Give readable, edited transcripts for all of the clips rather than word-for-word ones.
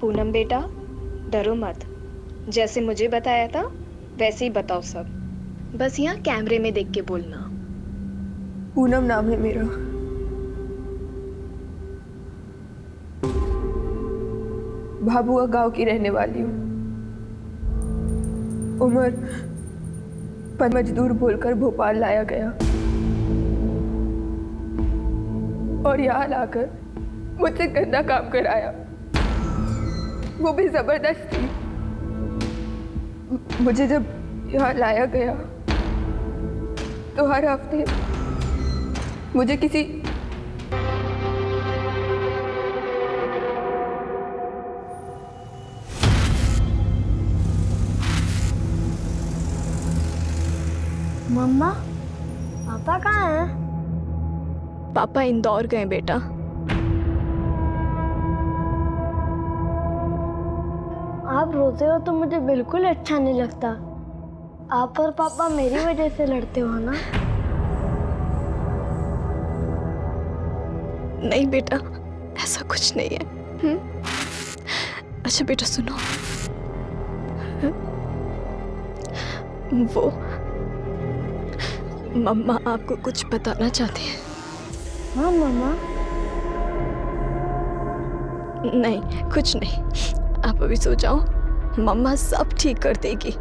पूनम बेटा, डरो मत। जैसे मुझे बताया था वैसे ही बताओ सब। बस यहाँ कैमरे में देख के बोलना। पूनम नाम है मेरा। भाभुआ गांव की रहने वाली हूँ। उम्र पर मजदूर बोलकर भोपाल लाया गया और यहाँ लाकर मुझसे गंदा काम कराया, वो भी जबरदस्ती। मुझे जब यहाँ लाया गया तो हर हफ्ते मुझे किसी मम्मा, पापा कहाँ हैं? पापा इंदौर गए बेटा। आप रोते हो तो मुझे बिल्कुल अच्छा नहीं लगता। आप और पापा मेरी वजह से लड़ते हो ना? नहीं बेटा, ऐसा कुछ नहीं है। अच्छा बेटा सुनो, वो मम्मा आपको कुछ बताना चाहते हैं। हाँ मम्मा। नहीं कुछ नहीं, आप अभी सो जाओ, मम्मा सब ठीक कर देगी।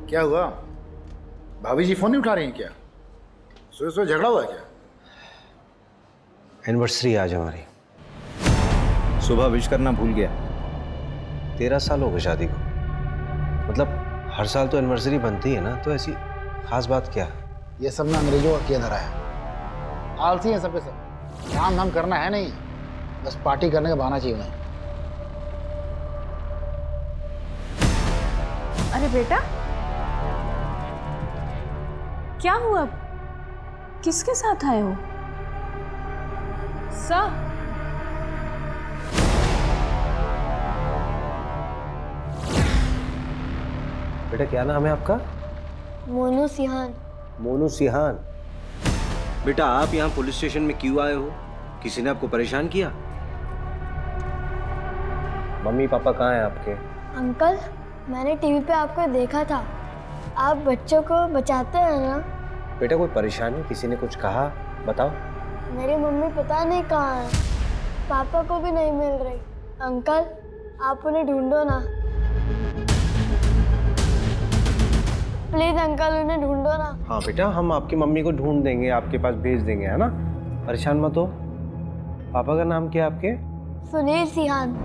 क्या हुआ? भाभी जी फोन नहीं उठा रही हैं क्या? सोए सोए झगड़ा हुआ है क्या? एनिवर्सरी आज हमारी। सुबह विश करना भूल गया। 13 साल हो गए शादी को। मतलब हर साल तो एनिवर्सरी बनती है ना, तो ऐसी खास बात क्या है? ये सब ना अंग्रेजों का किया धरा है। आलसी है सब के सब। काम धाम करना है नहीं, बस पार्टी करने का बहाना चाहिए उन्हें। अरे बेटा, क्या हुआ? किसके साथ आए हो? सा बेटा क्या नाम है आपका? मोनू सिहान। मोनू सिहान। बेटा आप यहाँ पुलिस स्टेशन में क्यों आए हो? किसी ने आपको परेशान किया? मम्मी पापा कहाँ हैं आपके? अंकल, मैंने टीवी पे आपको देखा था। आप बच्चों को बचाते हैं ना? बेटा कोई परेशानी, किसी ने कुछ कहा? बताओ। मेरी मम्मी पता नहीं कहाँ है, पापा को भी नहीं मिल रही। अंकल, आप उन्हें ढूंढो ना, प्लीज अंकल, उन्हें ढूंढो ना। हाँ बेटा, हम आपकी मम्मी को ढूंढ देंगे, आपके पास भेज देंगे, है ना? परेशान मत हो। पापा का नाम क्या है आपके? सुनील सिहान।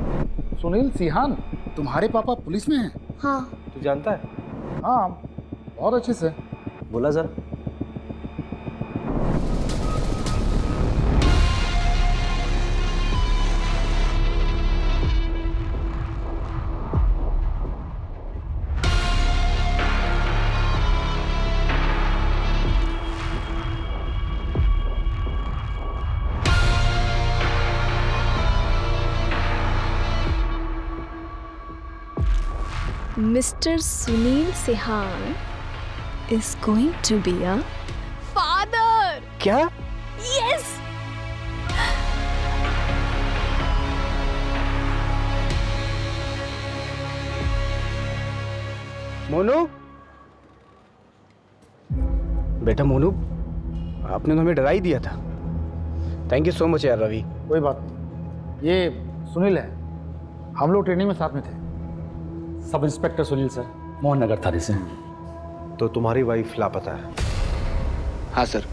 सुनील सिहान? तुम्हारे पापा पुलिस में हैं? हाँ। तू जानता है? हाँ, बहुत अच्छे से। बोला जरा। Mr. Sunil Sihan is going to be a father. क्या? Yes. मोनू, बेटा मोनू, आपने तो हमें डरा ही दिया था। थैंक यू सो मच यार रवि। कोई बात नहीं, ये सुनील है, हम लोग ट्रेनिंग में साथ में थे। Sub inspector Sunil sir, Mohan Nagar थाने से। तो तुम्हारी वाइफ लापता है? हाँ सर,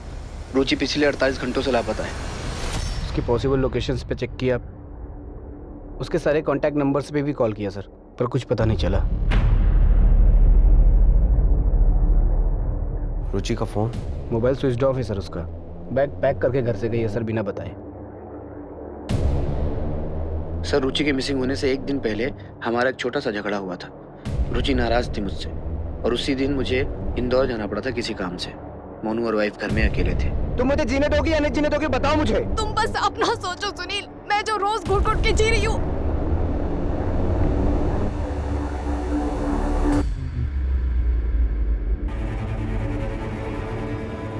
रुचि पिछले 48 घंटों से लापता है। उसकी पॉसिबल लोकेशंस पे चेक किया, उसके सारे कांटेक्ट नंबर्स पे भी कॉल किया सर, पर कुछ पता नहीं चला। रुचि का फोन? मोबाइल स्विच ऑफ है सर उसका। बैग पैक करके घर से गई है सर, बिना बताए। सर, रुचि के मिसिंग होने से एक दिन पहले हमारा एक छोटा सा झगड़ा हुआ था। रुचि नाराज थी मुझसे और उसी दिन मुझे इंदौर जाना पड़ा था किसी काम से। मोनू और वाइफ घर में अकेले थे। तुम मुझे जीने दोगे या नहीं जीने दोगे, बताओ मुझे। तुम बस अपना सोचो सुनील, मैं जो रोज घुट घुट के जी रही हूँ।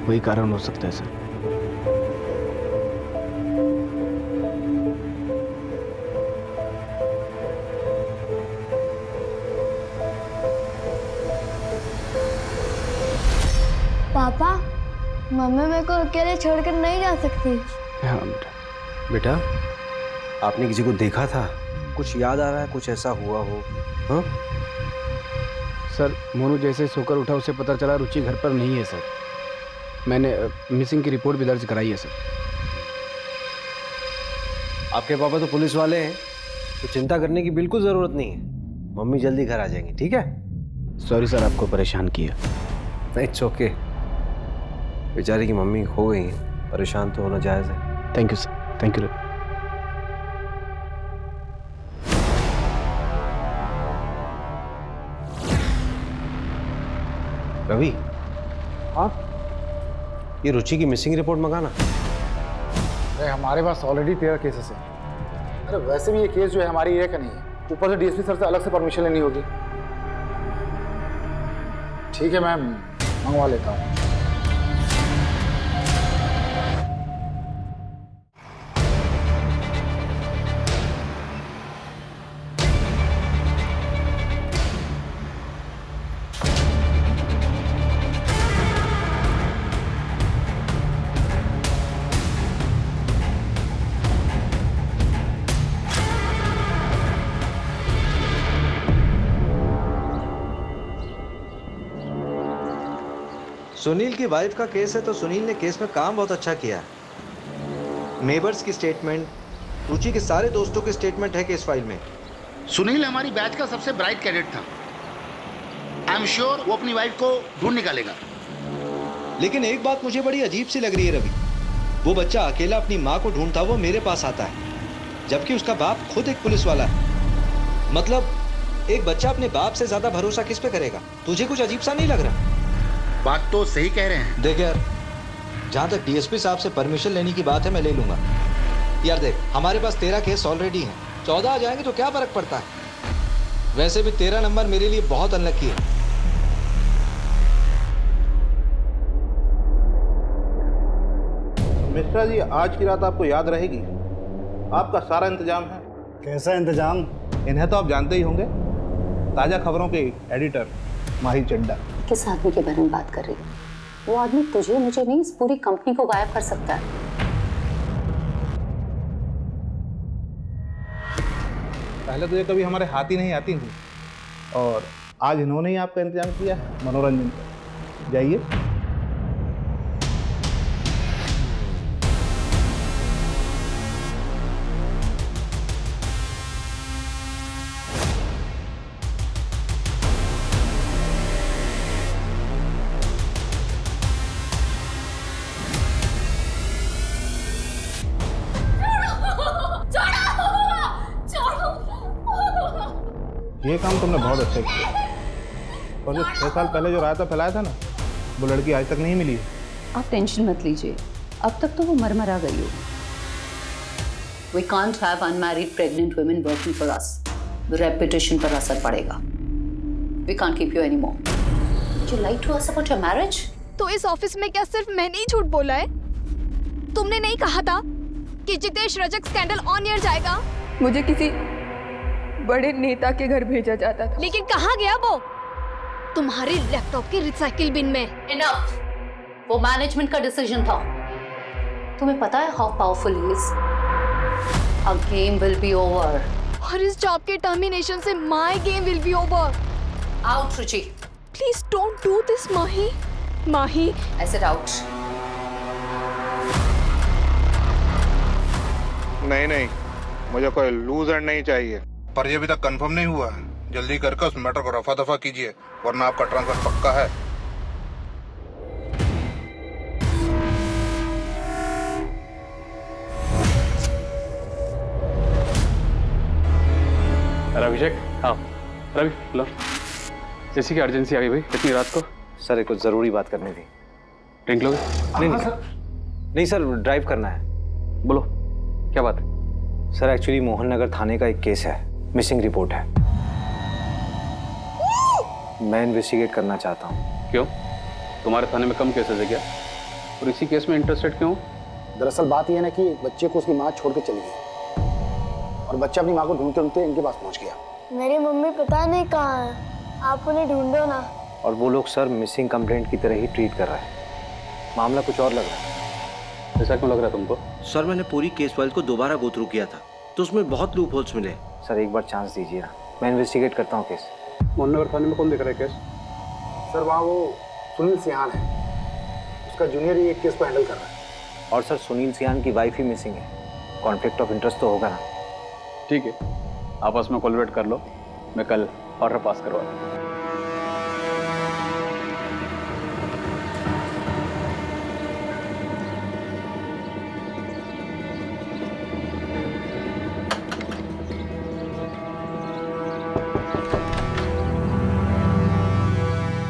वही कारण हो सकता है सर। पापा, मम्मी मेरे को अकेले छोड़कर नहीं जा सकती। हाँ बेटा, आपने किसी को देखा था? कुछ याद आ रहा है, कुछ ऐसा हुआ हो? हाँ सर, मोनू जैसे ही सोकर उठा उसे पता चला रुचि घर पर नहीं है सर। मैंने मिसिंग की रिपोर्ट भी दर्ज कराई है सर। आपके पापा तो पुलिस वाले हैं, तो चिंता करने की बिल्कुल जरूरत नहीं है। मम्मी जल्दी घर आ जाएंगी, ठीक है? सॉरी सर, आपको परेशान किया। It's okay. बेचारी की मम्मी खो गई है, परेशान तो होना जायज़ है। Thank you sir, thank you. Ravi, आप ये रुचि की मिसिंग रिपोर्ट मंगाना। अरे हमारे पास ऑलरेडी 13 केसेस है। अरे वैसे भी ये केस जो है हमारी एरिया का नहीं है, ऊपर से डीएसपी सर से अलग से परमिशन लेनी होगी। ठीक है मैम, मंगवा लेता हूँ। सुनील की वाइफ का केस है तो सुनील ने केस में काम बहुत अच्छा किया। नेबर्स की स्टेटमेंट, रुचि के सारे दोस्तों की स्टेटमेंट है केस फाइल में। सुनील हमारी बैच का सबसे ब्राइट कैडेट था। आई एम श्योर वो अपनी वाइफ को ढूंढ निकालेगा। लेकिन एक बात मुझे बड़ी अजीब सी लग रही है रवि, वो बच्चा अकेला अपनी माँ को ढूंढता हुआ मेरे पास आता है, जबकि उसका बाप खुद एक पुलिस वाला है। मतलब एक बच्चा अपने बाप से ज्यादा भरोसा किस पे करेगा? तुझे कुछ अजीब सा नहीं लग रहा? बात तो सही कह रहे हैं। देख यार, जहाँ तक डीएसपी साहब से परमिशन लेने की बात है, मैं ले लूंगा। यार देख, हमारे पास 13 केस ऑलरेडी हैं, 14 आ जाएंगे तो क्या फर्क पड़ता है? वैसे भी 13 नंबर मेरे लिए बहुत अनलकी है। मिश्रा जी, आज की रात आपको याद रहेगी। आपका सारा इंतजाम है। कैसा इंतजाम? इन्हें तो आप जानते ही होंगे, ताज़ा खबरों के एडिटर माहिर चड्डा। किस आदमी के बारे में बात कर रही है? वो आदमी तुझे, मुझे नहीं, इस पूरी कंपनी को गायब कर सकता है। पहले तो ये कभी हमारे हाथ ही नहीं आती थी, और आज इन्होंने ही आपका इंतजाम किया है मनोरंजन का। जाइए। ये काम तुमने बहुत अच्छा किया। और जो 6 साल पहले जो रायता फैलाया था ना, वो लड़की आज तक नहीं मिली है। आप टेंशन मत लीजिए, अब तक तो वो मर गई हो। We can't have unmarried pregnant women working for us. Reputation पर असर पड़ेगा। We can't keep you anymore. Did you lie to us about your marriage? तो इस ऑफिस में क्या सिर्फ मैंने ही झूठ बोला है? तुमने नहीं कहा था कि Jitesh Rajak scandal on air जाएगा? मुझे किसी बड़े नेता के घर भेजा जाता था। लेकिन कहाँ गया वो? तुम्हारे लैपटॉप के रिसाइकिल बिन में। Enough. वो मैनेजमेंट का डिसीजन था। तुम्हें पता है how powerful he is. Our game will be over. और इस जॉब के टर्मिनेशन से my game will be over. Out, Ruchi. Please don't do this Mahi. Mahi, I said out. नहीं, मुझे कोई लूजर नहीं चाहिए। पर ये अभी तक कंफर्म नहीं हुआ है। जल्दी करके उस मैटर को रफा दफा कीजिए, वरना आपका ट्रांसफर पक्का है। अभिषेक, हाँ रवि, लो। जैसी की अर्जेंसी आ गई भाई इतनी रात को। सर कुछ ज़रूरी बात करनी थी। ड्रिंक लोगे? नहीं सर, ड्राइव करना है। बोलो क्या बात है? सर एक्चुअली मोहन नगर थाने का एक केस है, मिसिंग रिपोर्ट है। मैं इन्वेस्टिगेट करना चाहता हूँ। क्यों? तुम्हारे थाने में कम केसेस है क्या? और इसी केस में इंटरेस्टेड क्यों? दरअसल बात यह है ना कि बच्चे को उसकी माँ छोड़ के चली गई और बच्चा अपनी माँ को ढूंढते ढूंढते इनके पास पहुँच गया। मेरी मम्मी पता नहीं कहाँ है, आप उन्हें ढूंढो ना। और वो लोग सर मिसिंग कंप्लेंट की तरह ही ट्रीट कर रहे हैं। मामला कुछ और लग रहा है। ऐसा क्यों लग रहा है तुमको? सर मैंने पूरी केस फाइल को दोबारा गो थ्रू किया था, तो उसमें बहुत लूप होल्स मिले। सर एक बार चांस दीजिए ना, मैं इन्वेस्टिगेट करता हूँ केस। मोहन नगर थाने में कौन देख रहा है केस? सर वहाँ वो सुनील सियान है, उसका जूनियर ही एक केस को हैंडल कर रहा है। और सर सुनील सियान की वाइफ ही मिसिंग है, कॉन्फ्लिक्ट ऑफ इंटरेस्ट तो होगा ना। ठीक है, आपस में कोलैबोरेट कर लो, मैं कल ऑर्डर पास करवा दूँ।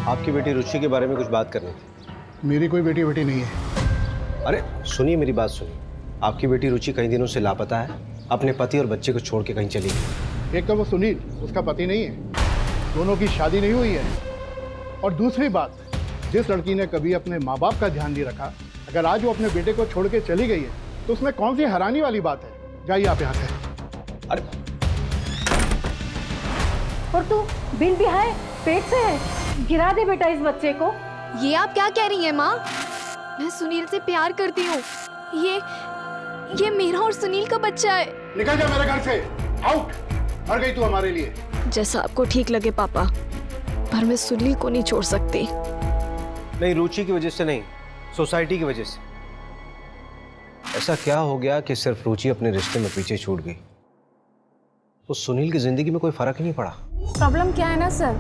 आपकी बेटी रुचि के बारे में कुछ बात करनी थी। मेरी कोई बेटी नहीं है। अरे सुनिए, मेरी बात सुनिए। आपकी बेटी रुचि कई दिनों से लापता है, अपने पति और बच्चे को छोड़ के कहीं चली गई। एक तो वो सुनील उसका पति नहीं है, दोनों की शादी नहीं हुई है। और दूसरी बात, जिस लड़की ने कभी अपने माँ बाप का ध्यान नहीं रखा, अगर आज वो अपने बेटे को छोड़ के चली गई है तो उसमें कौन सी हैरानी वाली बात है? जाइए आप यहाँ से। अरे और तू बिन भी है, पेट से है, गिरा दे बेटा इस बच्चे को। ये आप क्या कह रही हैं माँ? मैं सुनील से प्यार करती हूँ। ये मेरा और सुनील का बच्चा है। निकल जा मेरे घर से, आउट। मर गई तू हमारे लिए। जैसा आपको ठीक लगे पापा, पर मैं सुनील को नहीं छोड़ सकती। नहीं, रुचि की वजह से नहीं, सोसाइटी की वजह से। ऐसा क्या हो गया कि सिर्फ रुचि अपने रिश्ते में पीछे छूट गई, तो सुनील की जिंदगी में कोई फर्क ही नहीं पड़ा। प्रॉब्लम क्या है ना सर,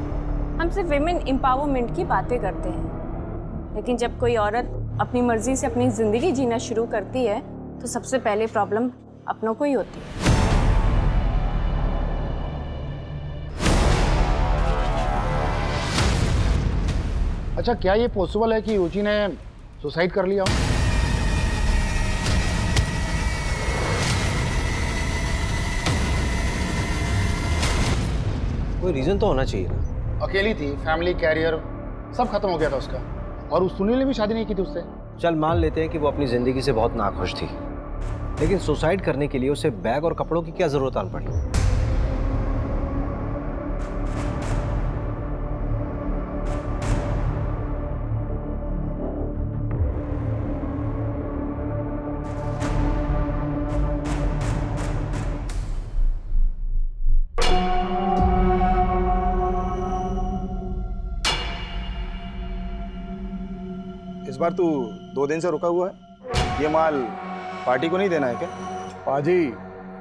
हम सिर्फ विमेन एम्पावरमेंट की बातें करते हैं, लेकिन जब कोई औरत अपनी मर्जी से अपनी जिंदगी जीना शुरू करती है तो सबसे पहले प्रॉब्लम अपनों को ही होती है। अच्छा, क्या ये पॉसिबल है कि रुचि ने सुसाइड कर लिया हो? कोई रीजन तो होना चाहिए ना। अकेली थी, फैमिली, कैरियर सब खत्म हो गया था उसका। और उस सुनील ने भी शादी नहीं की थी उससे। चल मान लेते हैं कि वो अपनी जिंदगी से बहुत नाखुश थी, लेकिन सुसाइड करने के लिए उसे बैग और कपड़ों की क्या जरूरत आन पड़ी? इस बार तू 2 दिन से रुका हुआ है, ये माल पार्टी को नहीं देना है क्या? पाजी,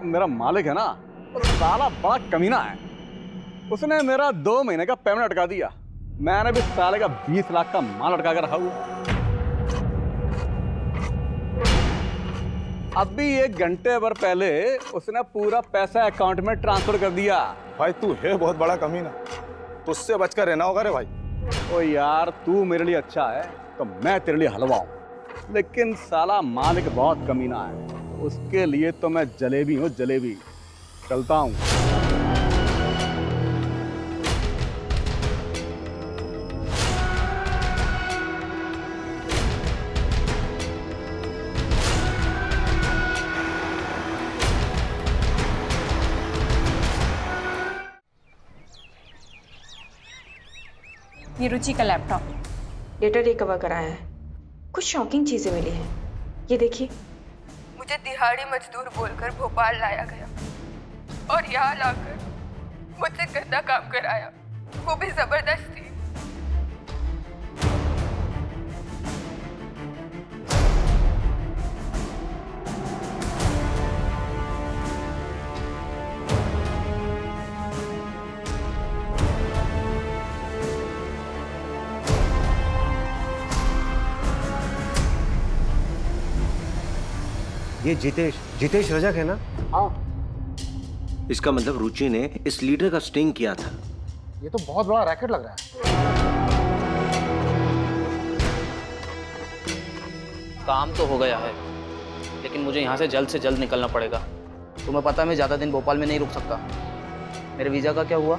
मेरा मालिक है ना, वो साला बड़ा कमीना है। उसने मेरा 2 महीने का पेमेंट अटका दिया। मैंने भी साले का 20 लाख का माल अटका कर रखा हुआ। अभी 1 घंटे भर पहले उसने पूरा पैसा अकाउंट में ट्रांसफर कर दिया। भाई तू है बहुत बड़ा कमीना, तुझसे बचकर रहना होगा रे भाई। ओ यार, तू मेरे लिए अच्छा है तो मैं तेरे लिए हलवा हूँ, लेकिन साला मालिक बहुत कमीना है, उसके लिए तो मैं जलेबी हूँ, जलेबी। चलता हूँ। ये रुचि का लैपटॉप, डेटा रिकवर कराया है। कुछ शॉकिंग चीजें मिली हैं। ये देखिए। मुझे दिहाड़ी मजदूर बोलकर भोपाल लाया गया और यहाँ लाकर मुझसे गंदा काम कराया, वो भी जबरदस्ती। ये जितेश रजक है ना? हाँ। इसका मतलब रुचि ने इस लीडर का स्टिंग किया था। ये तो बहुत बड़ा रैकेट लग रहा है। काम तो हो गया है, लेकिन मुझे यहाँ से जल्द निकलना पड़ेगा। तुम्हें पता है मैं ज़्यादा दिन भोपाल में नहीं रुक सकता। मेरे वीज़ा का क्या हुआ?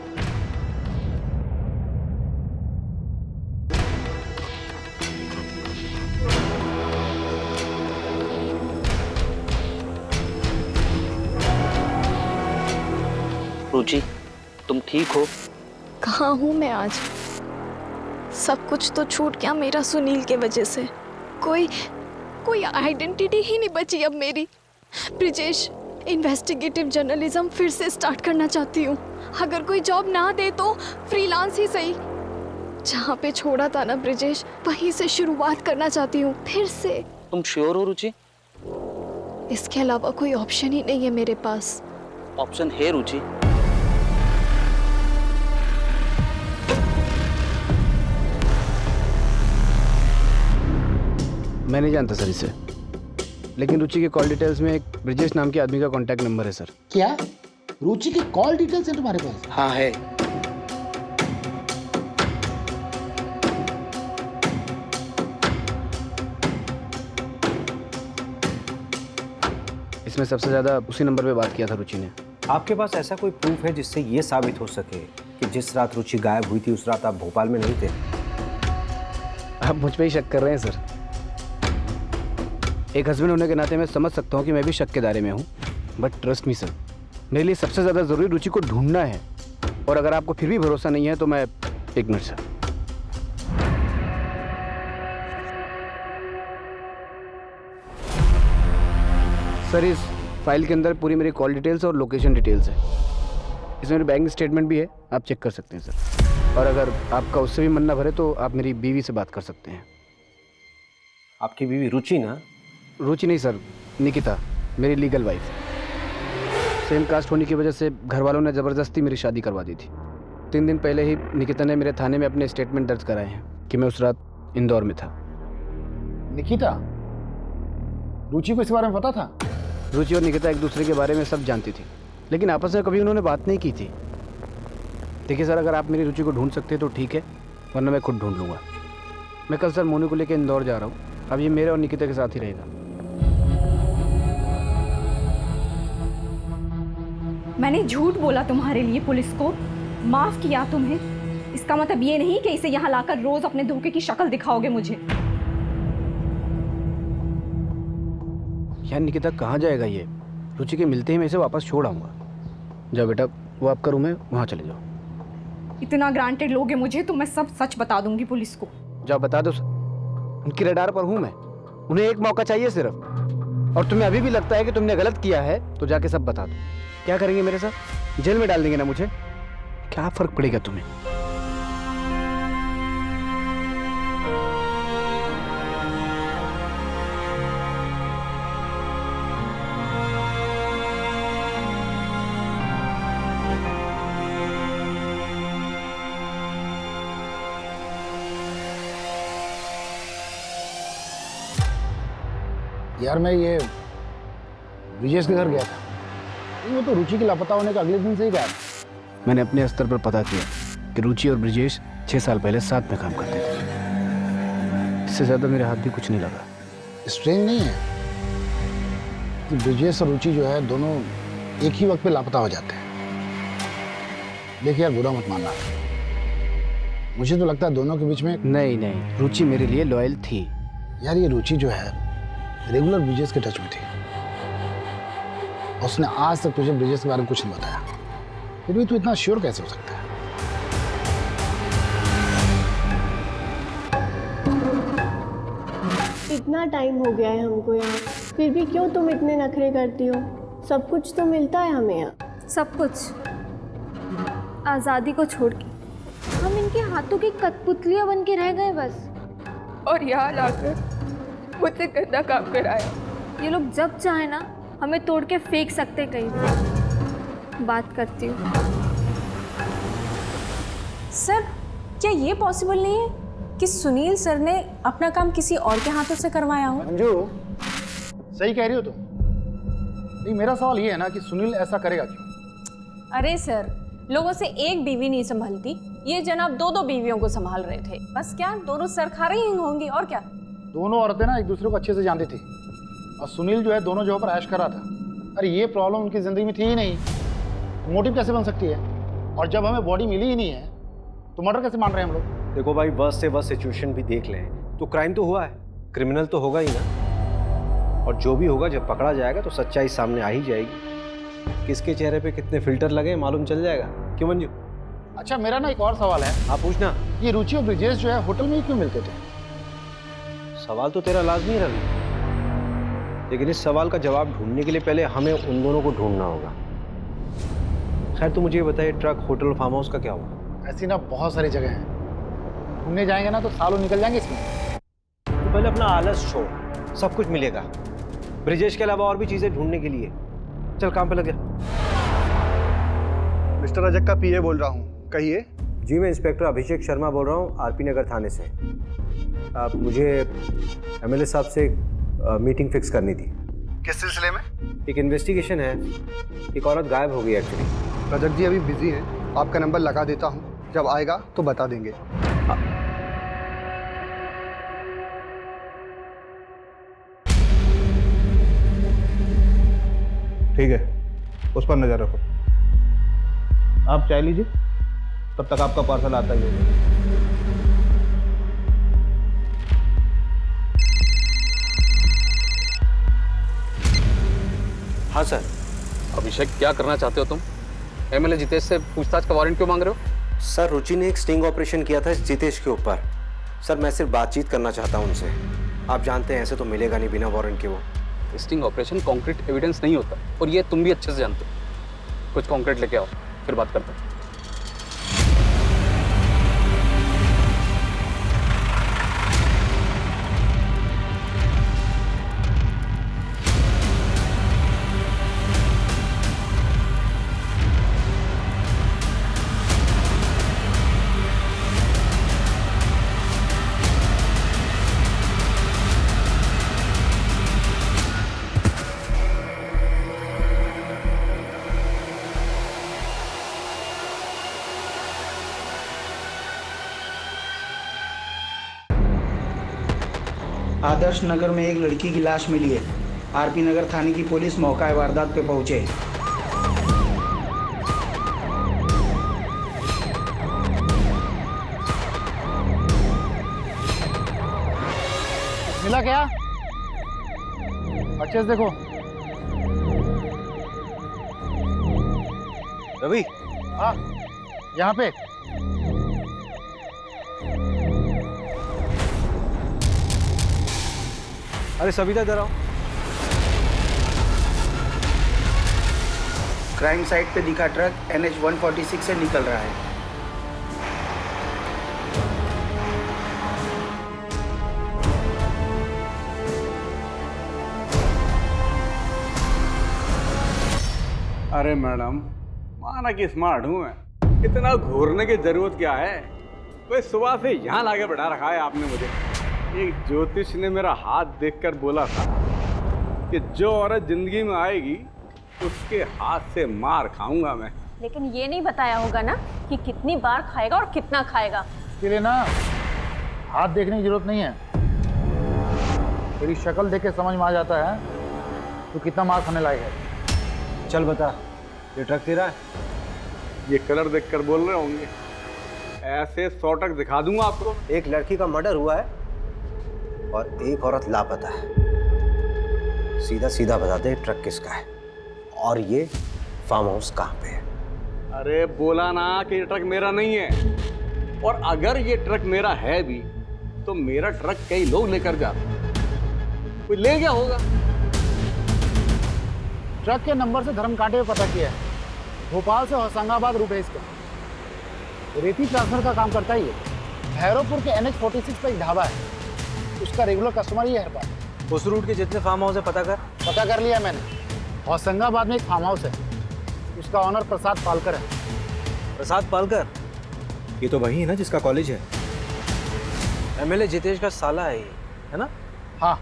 रुचि, तुम ठीक हो? कहाँ हूँ मैं आज? सब कुछ तो छूट गया मेरा सुनील के वजह से। कोई आइडेंटिटी ही नहीं बची अब मेरी। ब्रिजेश, इन्वेस्टिगेटिव जर्नलिज्म फिर से स्टार्ट करना चाहती हूँ। अगर कोई जॉब ना दे तो फ्रीलांस ही सही। जहाँ पे छोड़ा था ना ब्रिजेश, वहीं से शुरुआत करना चाहती हूँ फिर से। तुम श्योर हो रुचि? इसके अलावा कोई ऑप्शन ही नहीं है मेरे पास। ऑप्शन है रुचि। मैं नहीं जानता सर इसे, लेकिन रुचि के कॉल डिटेल्स में एक ब्रिजेश नाम के आदमी का कांटेक्ट नंबर है सर। क्या रुचि की कॉल डिटेल्स है तुम्हारे पास? हाँ है। इसमें सबसे ज्यादा उसी नंबर पे बात किया था रुचि ने। आपके पास ऐसा कोई प्रूफ है जिससे ये साबित हो सके कि जिस रात रुचि गायब हुई थी उस रात आप भोपाल में नहीं थे? आप मुझ पे ही शक कर रहे हैं सर। एक हस्बैंड होने के नाते मैं समझ सकता हूँ कि मैं भी शक के दायरे में हूँ, बट ट्रस्ट मी सर, मेरे लिए सबसे ज़्यादा ज़रूरी रुचि को ढूंढना है। और अगर आपको फिर भी भरोसा नहीं है तो मैं एक मिनट सर, इस फाइल के अंदर पूरी मेरी कॉल डिटेल्स और लोकेशन डिटेल्स है। इसमें मेरी बैंक स्टेटमेंट भी है, आप चेक कर सकते हैं सर। और अगर आपका उससे भी मन ना भरे तो आप मेरी बीवी से बात कर सकते हैं। आपकी बीवी रुचि ना? रुचि नहीं सर, निकिता, मेरी लीगल वाइफ। सेम कास्ट होने की वजह से घर वालों ने ज़बरदस्ती मेरी शादी करवा दी थी। 3 दिन पहले ही निकिता ने मेरे थाने में अपने स्टेटमेंट दर्ज कराए हैं कि मैं उस रात इंदौर में था। निकिता, रुचि को इस बारे में पता था? रुचि और निकिता एक दूसरे के बारे में सब जानती थी, लेकिन आपस में कभी उन्होंने बात नहीं की थी। देखिए सर, अगर आप मेरी रुचि को ढूंढ सकते हैं तो ठीक है, वरना मैं खुद ढूंढ लूँगा। मैं कल सर मोनू को लेकर इंदौर जा रहा हूँ। अब ये मेरे और निकिता के साथ ही रहेगा। मैंने झूठ बोला तुम्हारे लिए, पुलिस को माफ किया तुम्हें। इसका मतलब ये नहीं कि इसे यहाँ लाकर रोज अपने धोखे की शक्ल दिखाओगे मुझे। यार निकिता, कहाँ जाएगा ये? रुचि के मिलते ही मैं इसे वापस छोड़ आऊँगा। जाओ बेटा, वो आपका रूम है, वहाँ चले जाओ। इतना ग्रांटेड लोगे मुझे तो मैं सब सच बता दूंगी पुलिस को। जाओ बता दो, उनकी रडार पर हूँ मैं। उन्हें एक मौका चाहिए सिर्फ। और तुम्हें अभी भी लगता है कि तुमने गलत किया है तो जाके सब बता दो। क्या करेंगे मेरे साथ? जेल में डाल देंगे ना मुझे? क्या फर्क पड़ेगा तुम्हें? यार मैं ये ब्रिजेश के घर गया था, वो तो रुचि के लापता होने का अगले दिन से ही गायब। मैंने अपने स्तर पर पता किया कि रुचि और ब्रिजेश 6 साल पहले साथ में काम करते थे। इससे ज्यादा मेरे हाथ भी कुछ नहीं लगा। स्ट्रेंज नहीं है कि ब्रिजेश और रुचि जो है दोनों एक ही वक्त पे लापता हो जाते हैं। देखिए यार, बुरा मत मानना, मुझे तो लगता है दोनों के बीच में। नहीं, रुचि मेरे लिए लॉयल थी। यार ये रुचि जो है रेगुलर ब्रिजेश के टच में थी। उसने आज तक तुझे ब्रिजेश के बारे में कुछ नहीं बताया, फिर भी तू इतना श्योर कैसे हो सकता है? इतना टाइम हो गया है हमको यहाँ, फिर भी क्यों तुम इतने नखरे करती हो? सब कुछ तो मिलता है हमें यहाँ। सब कुछ आज़ादी को छोड़ के हम इनके हाथों की कठपुतलियाँ बन के रह गए बस। और यहाँ लाकर मुझसे गंदा काम कराया। ये लोग जब चाहे ना हमें तोड़ के फेंक सकते कहीं भी। बात करती हूँ। सर, क्या ये पॉसिबल नहीं है कि सुनील सर ने अपना काम किसी और के हाथों से करवाया हो? अंजू, सही कह रही हो तुम। नहीं, मेरा सवाल ये है ना कि सुनील ऐसा करेगा क्यों? अरे सर, लोगों से एक बीवी नहीं संभलती, ये जनाब 2-2 बीवियों को संभाल रहे थे। बस क्या दोनों सर खा रही होंगी और क्या? दोनों औरतें ना एक दूसरे को अच्छे से जानती थी और सुनील जो है दोनों जगह पर ऐश कर रहा था। अरे ये प्रॉब्लम उनकी ज़िंदगी में थी ही नहीं, मोटिव कैसे बन सकती है? और जब हमें बॉडी मिली ही नहीं है तो मर्डर कैसे मान रहे हैं हम लोग? देखो भाई, वर्स्ट से वर्स्ट सिचुएशन भी देख लें तो क्राइम तो हुआ है, क्रिमिनल तो होगा ही ना। और जो भी होगा जब पकड़ा जाएगा तो सच्चाई सामने आ ही जाएगी। किसके चेहरे पे कितने फिल्टर लगे मालूम चल जाएगा। क्यों मंजू? अच्छा, मेरा ना एक और सवाल है। आप पूछना। ये रुचि और ब्रिजेश जो है होटल में ही क्यों मिलते थे? सवाल तो तेरा लाजमी रवि, लेकिन इस सवाल का जवाब ढूंढने के लिए पहले हमें उन दोनों को ढूंढना होगा। खैर, तो मुझे ये बताइए, ट्रक, होटल, फार्म हाउस का क्या हुआ? ऐसी ना बहुत सारी जगह हैं, घूमने जाएंगे ना तो सालों निकल जाएंगे इसमें। तो पहले अपना आलस छोड़, सब कुछ मिलेगा। ब्रिजेश के अलावा और भी चीजें ढूंढने के लिए चल, काम पे लग जा। मिस्टर रजक का पीए बोल रहा हूँ, कहिए। जी, मैं इंस्पेक्टर अभिषेक शर्मा बोल रहा हूँ, आरपी नगर थाने से। मुझे एमएलए साहब से मीटिंग फिक्स करनी थी। किस सिलसिले में? एक इन्वेस्टिगेशन है, एक औरत गायब हो गई एक्चुअली। रजक जी अभी बिजी हैं, आपका नंबर लगा देता हूँ, जब आएगा तो बता देंगे। ठीक है, उस पर नजर रखो। आप चाय लीजिए, तब तक आपका पार्सल आता ही होगा। हाँ सर। अभिषेक, क्या करना चाहते हो तुम? एमएलए जितेश से पूछताछ का वारंट क्यों मांग रहे हो? सर, रुचि ने एक स्टिंग ऑपरेशन किया था जितेश के ऊपर। सर, मैं सिर्फ बातचीत करना चाहता हूँ उनसे। आप जानते हैं ऐसे तो मिलेगा नहीं बिना वारंट के वो। स्टिंग ऑपरेशन कॉन्क्रीट एविडेंस नहीं होता, और ये तुम भी अच्छे से जानते हो। कुछ कॉन्क्रीट लेके आओ, फिर बात करते हैं। आदर्श नगर में एक लड़की की लाश मिली है। आरपी नगर थाने की पुलिस मौका वारदात पे पहुंचे। मिला क्या? अच्छे से देखो। रवि। हाँ, यहाँ पे। अरे सविता, इधर आओ। क्राइम साइट पे दिखा ट्रक NH 146 से निकल रहा है। अरे मैडम, माना कि स्मार्ट हूँ मैं, इतना घूरने की जरूरत क्या है? भाई सुबह से यहाँ लाके बैठा रखा है आपने मुझे। एक ज्योतिष ने मेरा हाथ देखकर बोला था कि जो औरत जिंदगी में आएगी उसके हाथ से मार खाऊंगा मैं। लेकिन ये नहीं बताया होगा ना कि कितनी बार खाएगा और कितना खाएगा। इसके लिए ना हाथ देखने की जरूरत नहीं है, तेरी शक्ल देख के समझ में आ जाता है तो कितना मार खाने लायक है। चल बता, ये ट्रक तेरा है? ये कलर देखकर बोल रहे होंगे, ऐसे 100 ट्रक दिखा दूंगा आपको। एक लड़की का मर्डर हुआ है और एक औरत लापता है। सीधा सीधा बताते हैं ट्रक किसका है और ये फार्म हाउस कहाँ पे है। अरे बोला ना कि ये ट्रक मेरा नहीं है, और अगर ये ट्रक मेरा है भी तो मेरा ट्रक कई लोग लेकर जाते हैं। कोई ले गया होगा। ट्रक के नंबर से धर्मकांटे में पता किया है। भोपाल से होशंगाबाद रूट है इसका। रेती ट्रांसफर का काम करता ही है। भैरवपुर के NH-46 पर एक ढाबा है, उसका रेगुलर कस्टमर ही है हर बार। उस रूट के जितने फार्म हाउस है पता कर लिया मैंने। होशंगाबाद में एक फार्म हाउस है, उसका ऑनर प्रसाद पालकर है। प्रसाद पालकर? ये तो वही है ना जिसका कॉलेज है। MLA जितेश का साला है ये, है ना? हाँ,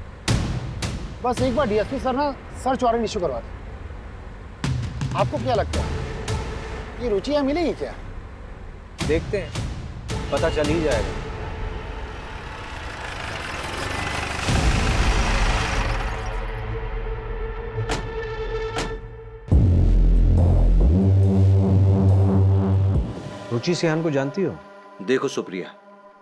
बस एक बार DSP सर ना सर्च वारंट इशू करवा दे। आपको क्या लगता है ये रुचि यहाँ मिलेगी क्या? देखते हैं, पता चल ही जाएगा। रुचि सिहान को जानती हो? देखो सुप्रिया,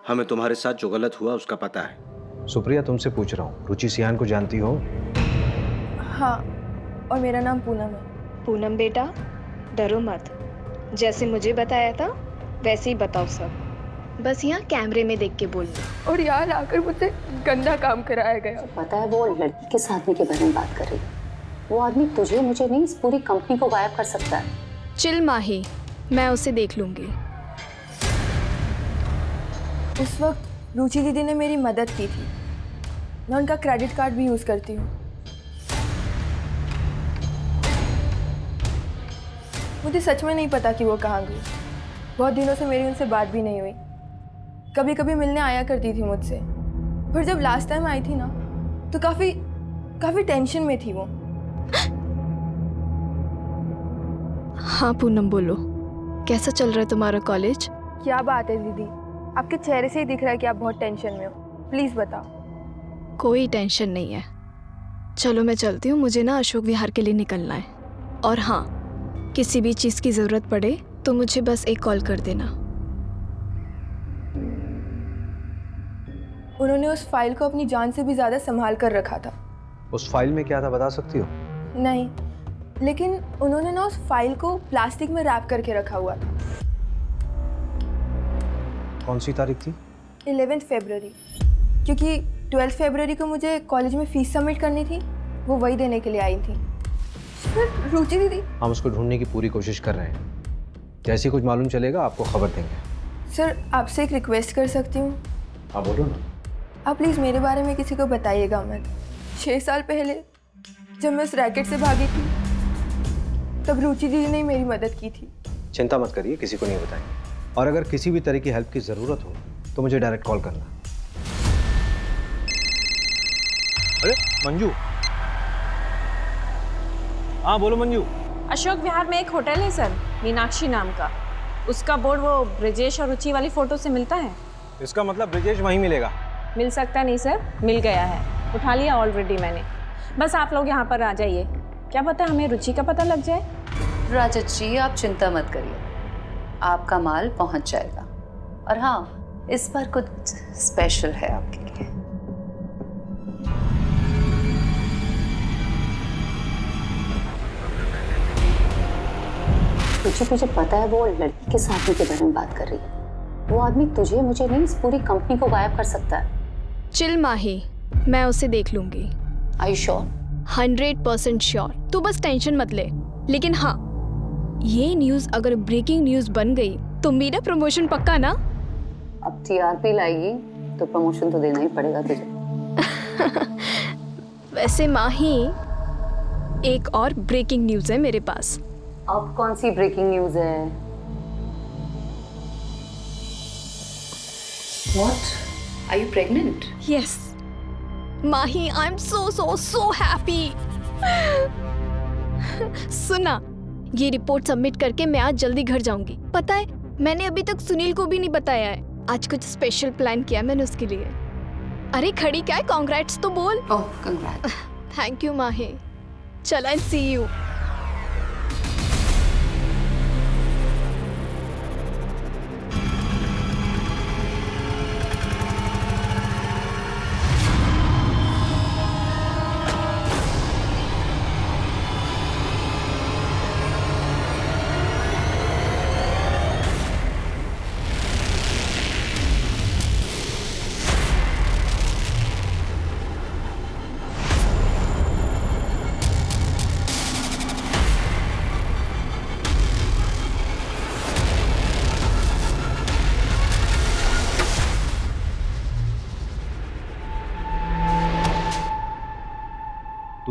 हमें तुम्हारे साथ जो गलत हुआ उसका पता है। सुप्रिया, तुमसे पूछ रहा हूँ, रुचि सिहान को जानती हो? हाँ, और मेरा नाम पूनम है। पूनम बेटा, डरो मत। जैसे मुझे बताया था वैसे ही बताओ सब। बस यहाँ कैमरे में देख के बोलना। और यहाँ आकर मुझसे गंदा काम कराया गया। पता है वो लड़की किस आदमी के बारे में बात कर रही है? वो आदमी तुझे मुझे नहीं, इस पूरी कंपनी को गायब कर सकता है। चिल माही, मैं उसे देख लूंगी। उस वक्त रुचि दीदी ने मेरी मदद की थी। मैं उनका क्रेडिट कार्ड भी यूज़ करती हूँ। मुझे सच में नहीं पता कि वो कहाँ गई। बहुत दिनों से मेरी उनसे बात भी नहीं हुई। कभी कभी मिलने आया करती थी मुझसे, पर जब लास्ट टाइम आई थी ना तो काफ़ी टेंशन में थी वो। हाँ पूनम, बोलो, कैसा चल रहा है तुम्हारा कॉलेज? क्या बात है दीदी, आपके चेहरे से ही दिख रहा है कि आप बहुत टेंशन में हो। प्लीज़ बताओ। कोई टेंशन नहीं है। चलो मैं चलती हूँ, मुझे ना अशोक विहार के लिए निकलना है। और हाँ, किसी भी चीज़ की ज़रूरत पड़े तो मुझे बस एक कॉल कर देना। उन्होंने उस फाइल को अपनी जान से भी ज़्यादा संभाल कर रखा था। उस फाइल में क्या था बता सकती हो? नहीं, लेकिन उन्होंने ना उस फाइल को प्लास्टिक में रैप करके रखा हुआ था। कौन सी तारीख थी? 11 फरवरी, क्योंकि 12 फरवरी को मुझे कॉलेज में फीस सबमिट करनी थी। वो वही देने के लिए आई थी। सर, रुचि दीदी। हम उसको ढूंढने की पूरी कोशिश कर रहे हैं। जैसे कुछ मालूम चलेगा आपको खबर देंगे। सर, आपसे एक रिक्वेस्ट कर सकती हूँ? हाँ बोलो ना। आप प्लीज़ मेरे बारे में किसी को बताइएगा मत। 6 साल पहले जब मैं उस रैकेट से भागी थी तब रुचि दीदी ने मेरी मदद की थी। चिंता मत करिए, किसी को नहीं बताएंगे। और अगर किसी भी तरह की हेल्प की ज़रूरत हो तो मुझे डायरेक्ट कॉल करना। अरे मंजू। हाँ बोलो मंजू। अशोक विहार में एक होटल है सर, मीनाक्षी नाम का। उसका बोर्ड वो ब्रिजेश और रुचि वाली फ़ोटो से मिलता है। इसका मतलब ब्रिजेश वहीं मिलेगा? मिल सकता नहीं सर, मिल गया है, उठा लिया ऑलरेडी मैंने। बस आप लोग यहाँ पर आ जाइए, क्या पता हमें रुचि का पता लग जाए। राजत जी, आप चिंता मत करिए, आपका माल पहुँच जाएगा। और हाँ, इस बार कुछ स्पेशल है आपके लिए। मुझे पता है वो लड़की किस आदमी के बारे में बात कर रही है। वो आदमी तुझे मुझे नहीं, इस पूरी कंपनी को गायब कर सकता है। चिल माही, मैं उसे देख लूंगी। Are you sure? 100% श्योर। तू बस टेंशन मत ले। लेकिन हाँ, ये न्यूज़ अगर ब्रेकिंग न्यूज़ बन गई तो मेरा प्रमोशन पक्का ना? अब TRP लाएगी तो प्रमोशन तो देना ही पड़ेगा तुझे। वैसे माही, एक और ब्रेकिंग न्यूज़ है मेरे पास। अब कौन सी ब्रेकिंग न्यूज़ है? What? Are you pregnant? Yes. Mahi, I'm so happy. सुना, ये रिपोर्ट सबमिट करके मैं आज जल्दी घर जाऊंगी। पता है, मैंने अभी तक सुनील को भी नहीं बताया है। आज कुछ स्पेशल प्लान किया मैंने उसके लिए। अरे खड़ी क्या है, कांग्रेट्स तो बोल। ओह, कांग्रेट्स। थैंक यू माही। चल, आई सी यू।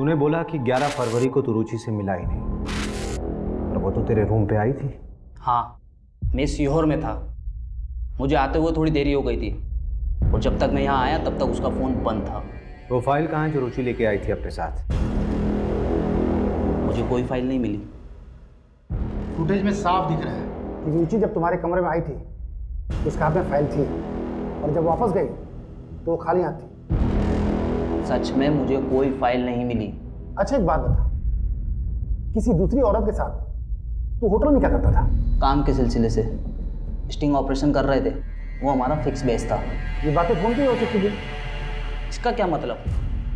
तूने बोला कि 11 फरवरी को तू रुचि से मिला ही नहीं, तो वो तो तेरे रूम पे आई थी। हाँ, मैं सीहोर में था। मुझे आते हुए थोड़ी देरी हो गई थी और जब तक मैं यहाँ आया तब तक उसका फ़ोन बंद था। वो फाइल कहाँ है जो रुचि लेके आई थी अपने साथ? मुझे कोई फाइल नहीं मिली। फुटेज में साफ दिख रहा है कि रुचि जब तुम्हारे कमरे में आई थी उसके हाथ में फाइल थी और जब वापस गई तो वो खाली हाथ थी। सच में मुझे कोई फाइल नहीं मिली। अच्छा एक बात बता, किसी दूसरी औरत के साथ तू होटल में क्या करता था? काम के सिलसिले से स्टिंग ऑपरेशन कर रहे थे, वो हमारा फिक्स बेस था। ये बातें फोन पे ही हो सकती थी। इसका क्या मतलब?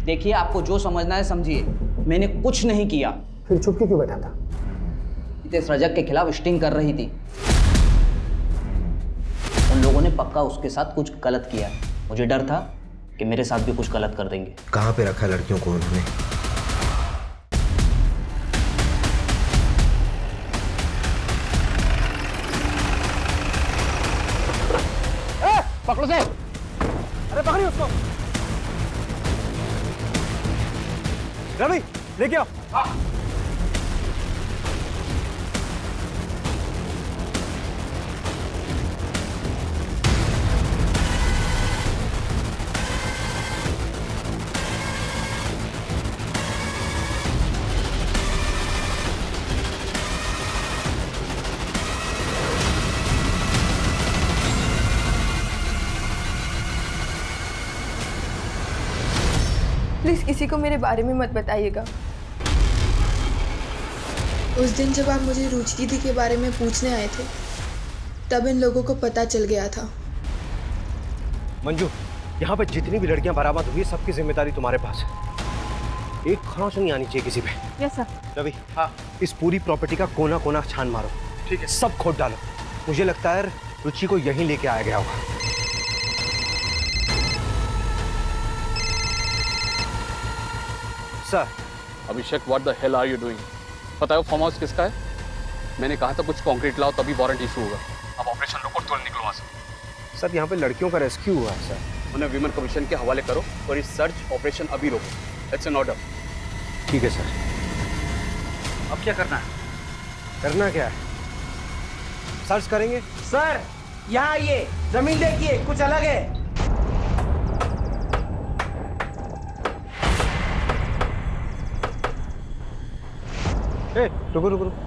देखिए, आपको जो समझना है समझिए, मैंने कुछ नहीं किया। फिर छुप के क्यों बैठा था? इस रजक के खिलाफ स्टिंग कर रही थी। उन लोगों ने पक्का उसके साथ कुछ गलत किया। मुझे डर था कि मेरे साथ भी कुछ गलत कर देंगे। कहाँ पे रखा लड़कियों को उन्होंने? पकड़ो से! अरे पकड़िए उसको! रवि, लेके आओ। हाँ। प्लीज किसी को मेरे बारे में मत बताइएगा। उस दिन जब आप मुझे रुचि दीदी के बारे में पूछने आए थे तब इन लोगों को पता चल गया था। मंजू, यहाँ पे जितनी भी लड़कियां बरामद हुई सबकी जिम्मेदारी तुम्हारे पास है। एक खरोंच नहीं आनी चाहिए किसी पे। Yes sir. रवि, हाँ, इस पूरी प्रॉपर्टी का कोना कोना छान मारो। ठीक है, सब खोद डालो। मुझे लगता है रुचि को यहीं लेके आया गया होगा। Sir. Abhishek, what the hell are you doing? पता है वो फार्म हाउस किसका है? मैंने कहा था कुछ कंक्रीट लाओ तभी वारंट इशू होगा। अब ऑपरेशन रोको, तुरंत निकलो वहाँ से। सर, यहाँ पे लड़कियों का रेस्क्यू हुआ है सर। उन्हें विमेन कमीशन के हवाले करो और इस सर्च ऑपरेशन अभी रोको। It's an order. ठीक है सर। अब क्या करना है? करना क्या है? सर्च करेंगे। सर, यहाँ आइए, जमीन देखिए, कुछ अलग है। रुको रुको रुको।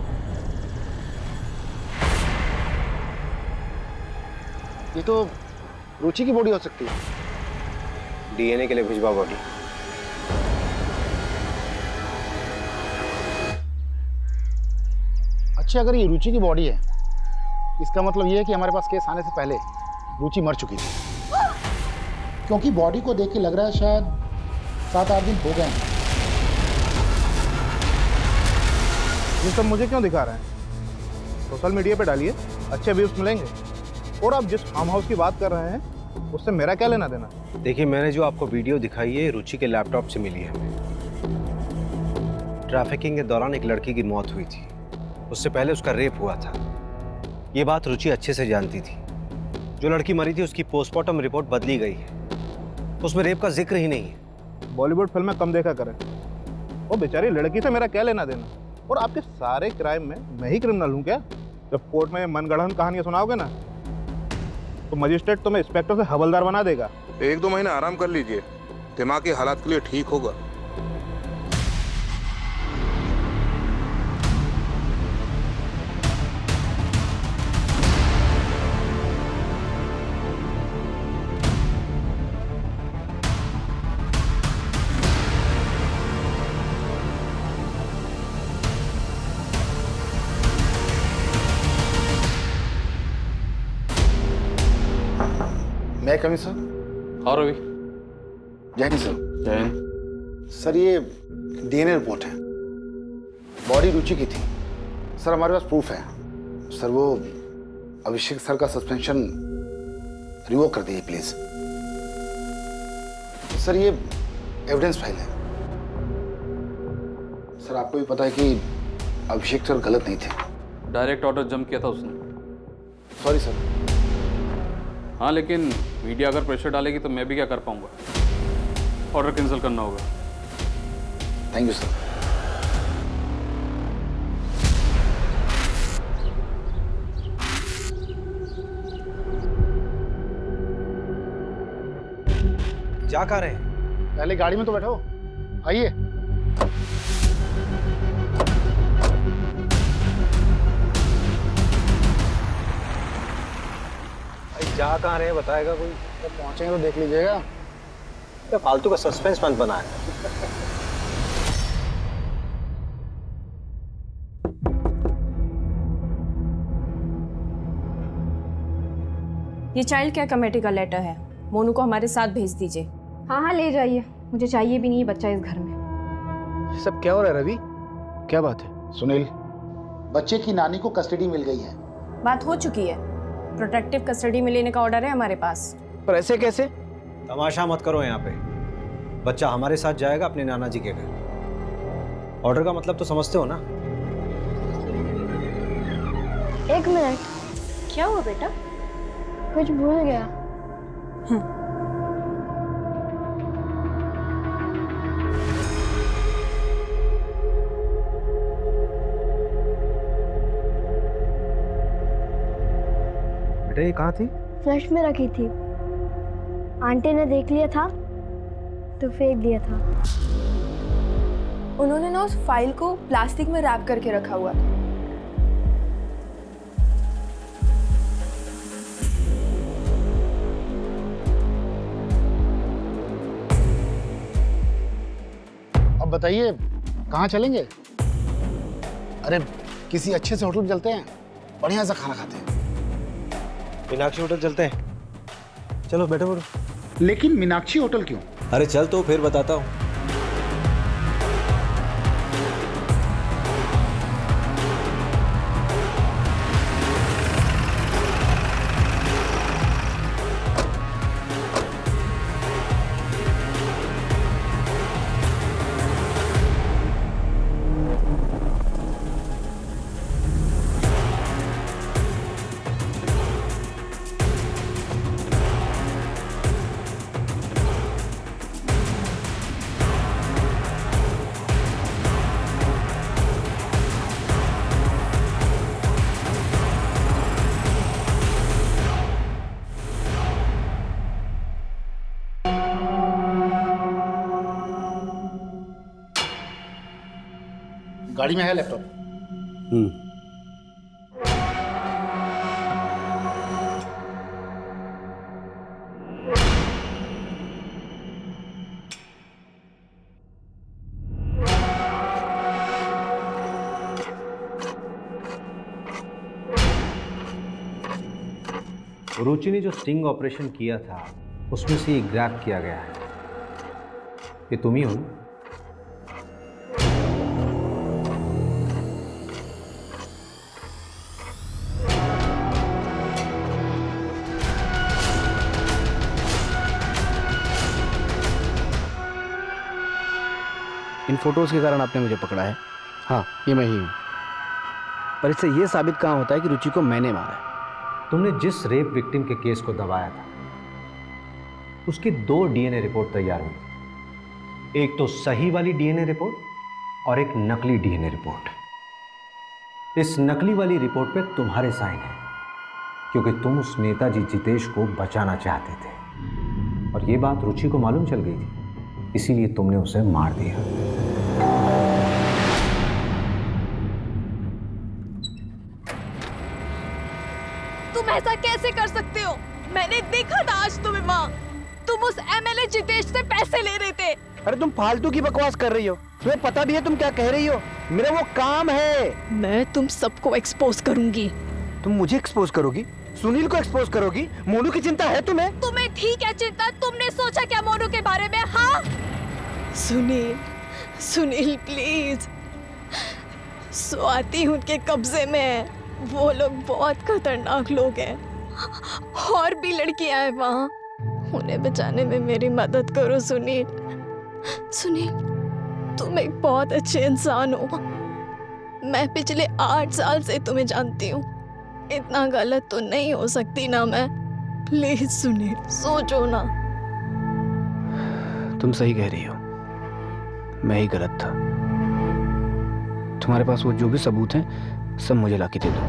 ये तो रुचि की बॉडी हो सकती है। डीएनए के लिए भिजवा बॉडी। अच्छा, अगर ये रुचि की बॉडी है इसका मतलब ये है कि हमारे पास केस आने से पहले रुचि मर चुकी थी, क्योंकि बॉडी को देख के लग रहा है शायद 7-8 दिन हो गए हैं। ये सब मुझे क्यों दिखा रहे हैं? सोशल मीडिया पे डालिए, अच्छे व्यूज मिलेंगे। और आप जिस फार्म हाउस की बात कर रहे हैं उससे मेरा क्या लेना देना? देखिए, मैंने जो आपको वीडियो दिखाई है रुचि के लैपटॉप से मिली है। ट्रैफिकिंग के दौरान एक लड़की की मौत हुई थी, उससे पहले उसका रेप हुआ था। ये बात रुचि अच्छे से जानती थी। जो लड़की मरी थी उसकी पोस्टमार्टम रिपोर्ट बदली गई है, उसमें रेप का जिक्र ही नहीं है। बॉलीवुड फिल्में कम देखा करें। वो बेचारी लड़की से मेरा क्या लेना देना? और आपके सारे क्राइम में मैं ही क्रिमिनल हूँ क्या? जब कोर्ट में मनगढ़ंत कहानियां सुनाओगे ना तो मजिस्ट्रेट तुम्हें इंस्पेक्टर से हवलदार बना देगा। 1-2 महीने आराम कर लीजिए, दिमागी हालात के लिए ठीक होगा। मैं कमी सर? हाँ रवि। जय हिंद सर। जय हिंद। सर, ये डीएनए रिपोर्ट है, बॉडी रुचि की थी। सर, हमारे पास प्रूफ है। सर, वो अभिषेक सर का सस्पेंशन रिवोक कर दीजिए प्लीज। सर, ये एविडेंस फाइल है। सर, आपको भी पता है कि अभिषेक सर गलत नहीं थे। डायरेक्ट ऑर्डर जम किया था उसने। Sorry sir. हाँ, लेकिन मीडिया अगर प्रेशर डालेगी तो मैं भी क्या कर पाऊंगा? ऑर्डर कैंसिल करना होगा। Thank you sir. जा कहाँ रहे हैं? पहले गाड़ी में तो बैठो, आइए। जा कहाँ रहे हैं बताएगा कोई? जब पहुंचेंगे तो देख लीजिएगा। क्या फालतू का सस्पेंस मत बनाए। ये चाइल्ड केयर कमेटी का लेटर है, मोनू को हमारे साथ भेज दीजिए। हाँ हाँ ले जाइए, मुझे चाहिए भी नहीं बच्चा इस घर में। ये सब क्या हो रहा है रवि? क्या बात है? सुनील, बच्चे की नानी को कस्टडी मिल गई है। बात हो चुकी है, प्रोटेक्टिव कस्टडी में लेने का ऑर्डर है हमारे पास। पर ऐसे कैसे? तमाशा मत करो यहाँ पे। बच्चा हमारे साथ जाएगा अपने नाना जी के घर। ऑर्डर का मतलब तो समझते हो ना? एक मिनट, क्या हुआ बेटा? कुछ भूल गया। बेटा ये कहाँ थी? फ्लश में रखी थी, आंटी ने देख लिया था तो फेंक दिया था। उन्होंने ना उस फाइल को प्लास्टिक में रैप करके रखा हुआ था। अब बताइए कहाँ चलेंगे? अरे किसी अच्छे से होटल में चलते हैं, बढ़िया सा खाना खाते हैं। मीनाक्षी होटल चलते हैं। चलो बैठो बैठो। लेकिन मीनाक्षी होटल क्यों? अरे चल तो फिर बताता हूँ। गाड़ी में है लैपटॉप। रुचि ने जो स्टिंग ऑपरेशन किया था उसमें से ये ग्रैब किया गया है। ये तुम ही हो ना? इन फोटोज के कारण आपने मुझे पकड़ा है। हाँ, ये मैं ही हूँ। पर इससे ये साबित कहाँ होता है कि रुचि को मैंने मारा है। तुमने जिस रेप विक्टिम के केस को दबाया था उसकी 2 डीएनए रिपोर्ट तैयार हुई थी। एक तो सही वाली डीएनए रिपोर्ट और एक नकली डीएनए रिपोर्ट। इस नकली वाली रिपोर्ट पे तुम्हारे साइन है क्योंकि तुम उस नेताजी जितेश को बचाना चाहते थे और ये बात रुचि को मालूम चल गई थी, इसीलिए तुमने उसे मार दिया। तुम ऐसा कैसे कर सकते हो? मैंने देखा था आज तुम्हें माँ, तुम उस एमएलए जितेश से पैसे ले रहे थे। अरे तुम फालतू की बकवास कर रही हो। तुम्हें पता भी है तुम क्या कह रही हो? मेरा वो काम है। मैं तुम सबको एक्सपोज करूंगी। तुम मुझे एक्सपोज करोगी? सुनील को एक्सपोज करोगी? मोनू की चिंता है तुम्हें? तुम्हें ठीक है चिंता, तुमने सोचा क्या मोनू के बारे में? हाँ सुनील, सुनील प्लीज, स्वाति उनके कब्जे में है। वो लोग बहुत खतरनाक लोग हैं और भी लड़कियां हैं वहाँ, उन्हें बचाने में मेरी मदद करो सुनील। सुनील, तुम एक बहुत अच्छे इंसान हो। मैं पिछले 8 साल से तुम्हें जानती हूँ, इतना गलत तो नहीं हो सकती ना मैं। प्लीज सुनील, सोचो ना। तुम सही कह रही हो। मैं ही गलत था। तुम्हारे पास वो जो भी सबूत हैं सब मुझे लाके दे दो।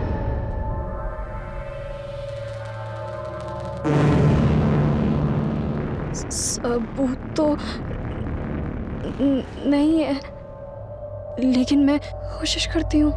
सबूत तो नहीं है, लेकिन मैं कोशिश करती हूँ।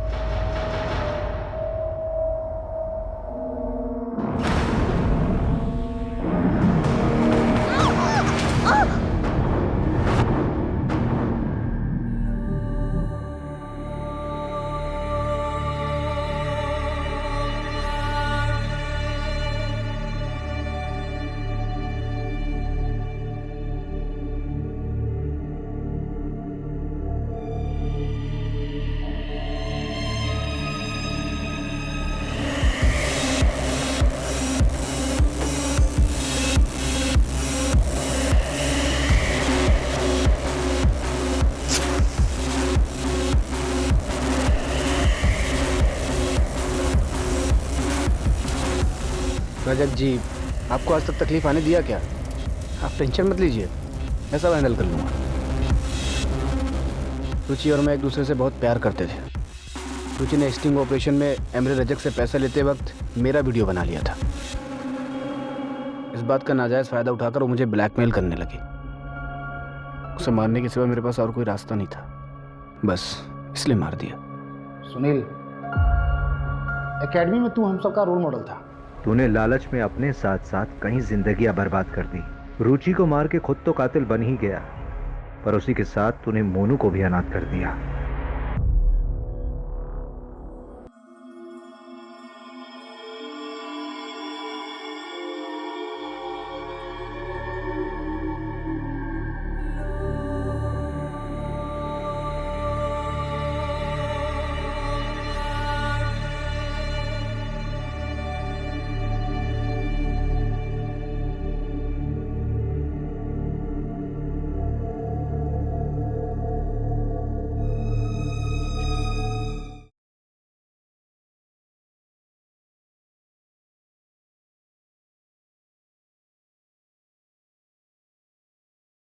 रजत जी, आपको आज तक तकलीफ आने दिया क्या? आप टेंशन मत लीजिए, मैं सब हैंडल कर लूँगा। रुचि और मैं एक दूसरे से बहुत प्यार करते थे। रुचि ने स्टिंग ऑपरेशन में एमरे रजक से पैसा लेते वक्त मेरा वीडियो बना लिया था। इस बात का नाजायज़ फ़ायदा उठाकर वो मुझे ब्लैकमेल करने लगी। उसे मारने के सिवा मेरे पास और कोई रास्ता नहीं था, बस इसलिए मार दिया। सुनील, एकेडमी में तू हम सबका रोल मॉडल था। तूने लालच में अपने साथ साथ कई जिंदगियां बर्बाद कर दी। रुचि को मार के खुद तो कातिल बन ही गया, पर उसी के साथ तूने मोनू को भी अनाथ कर दिया।